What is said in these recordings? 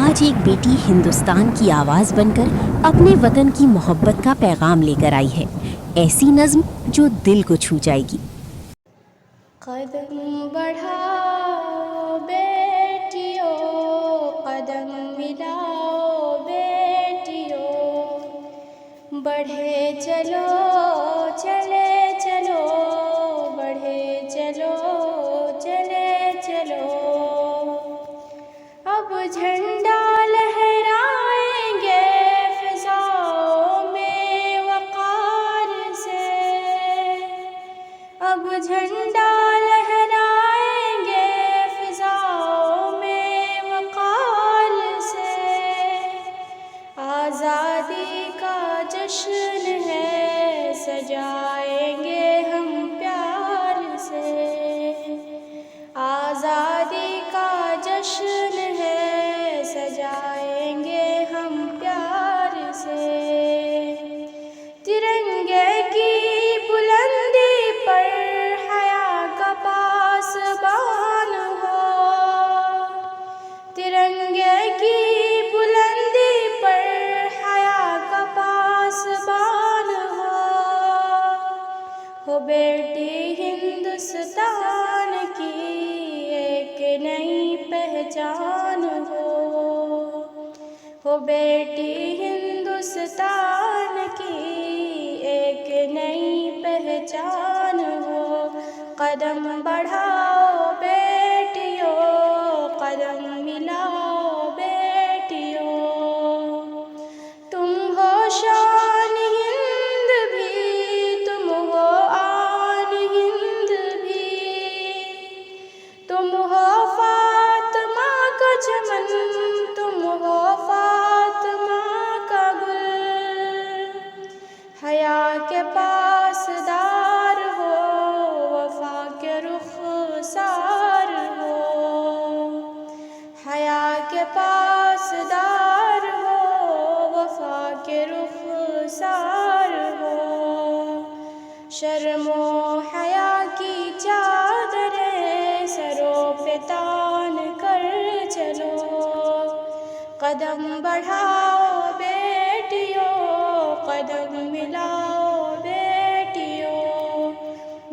آج ایک بیٹی ہندوستان کی آواز بن کر اپنے وطن کی محبت کا پیغام لے کر آئی ہے، ایسی نظم جو دل کو چھو جائے گی۔ قدم بڑھاؤ بیٹیو، قدم ملاؤ بیٹیو، بڑھے چلو چلے چلو، بڑھے چلو چلے چلو، اب جھنڈا لہرائیں گے فضاؤں میں وقار سے، اب جھنڈا لہرائیں گے فضاؤں میں وقار سے، آزادی کا جشن ہے سجائیں گے ہم پیار سے، آزادی کا جشن ہے سجائیں گے ہم پیار سے، ترنگے کی بلندی پر حیا کا پاسبان ہو، ترنگے کی بلندی پر حیا کا پاسبان ہو بیٹی ہندوستان کی ایک نئی پہچان ہو بیٹی ہندوستان کی ایک نئی پہچان ہو، قدم بڑھاؤ بیٹیو، قدم ملاؤ بیٹیو، تم ہو شان ہند بھی، تم ہو آن ہند بھی، تم ہو فاطمہ کا چمن، تم ہو فاطمہ کا گل، حیا کے پاسدار ہو، وفا کے رخسار ہو، حیا کے پاسدار ہو، وفا کے رخسار ہو، شرم و حیا کی چادریں سروں پہ تان کر چلو، قدم بڑھاؤ بیٹیو، قدم ملاؤ بیٹیو،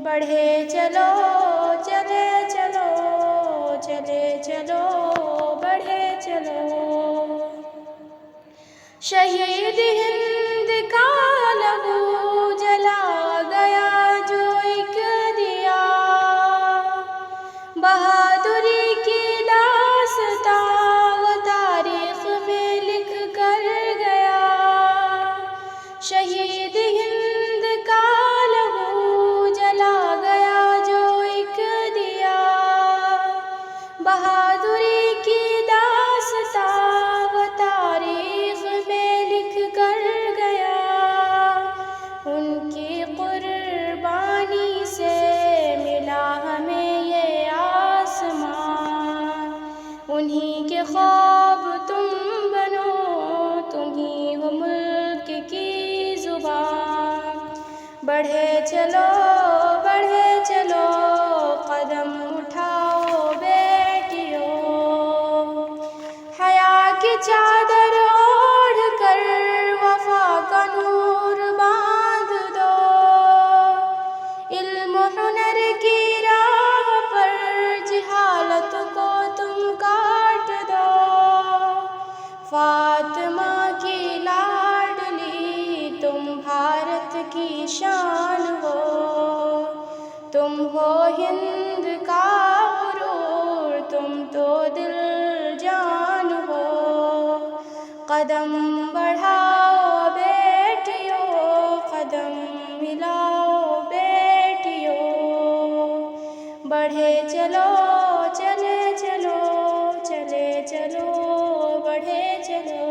بڑھے چلو چلے چلو، چلے چلو بڑھے چلو، شہید ہند کا لہو جلا گیا جو ایک دیا، بہادری کی داستان وہ تاریخ میں لکھ کر گیا، شہید ہند کا لہو جلا گیا جو ایک دیا، بہادری کی داستان وہ تاریخ میں لکھ کر گیا، ان کی قربانی سے ملا ہمیں یہ آسمان، انہی کے خواب تم بنو، تمہی ہو ملک کی زبان، بڑھے چلو قدم اٹھاؤ بیٹیو، حیا کی چادر اوڑھ کر وفا کا نور باندھ دو، علم و ہنر کی راہ پر جہالت کو تم کاٹ دو، فاطمہ کی لاڈلی تم بھارت کی شان ہو، تم ہو ہند کا غرور، تم تو دل جان ہو، قدم بڑھاؤ بیٹیو، قدم ملاؤ بیٹیو، بڑھے چلو چلے چلو، چلے چلو بڑھے چلو،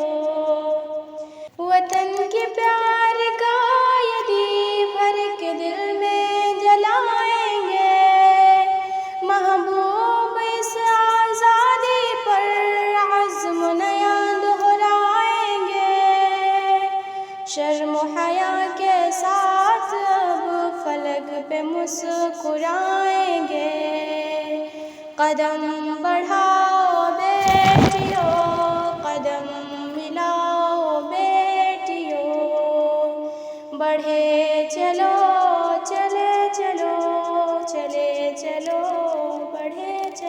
وطن کے پیار کا یہ دیپ ہر ایک دل میں جلائیں گے، محبوب اس آزادی پر عزم نیا دہرائیں گے، شرم و حیا کے ساتھ اب فلک پہ مسکرائیں گے، قدم بڑھاؤ بیٹیو، قدم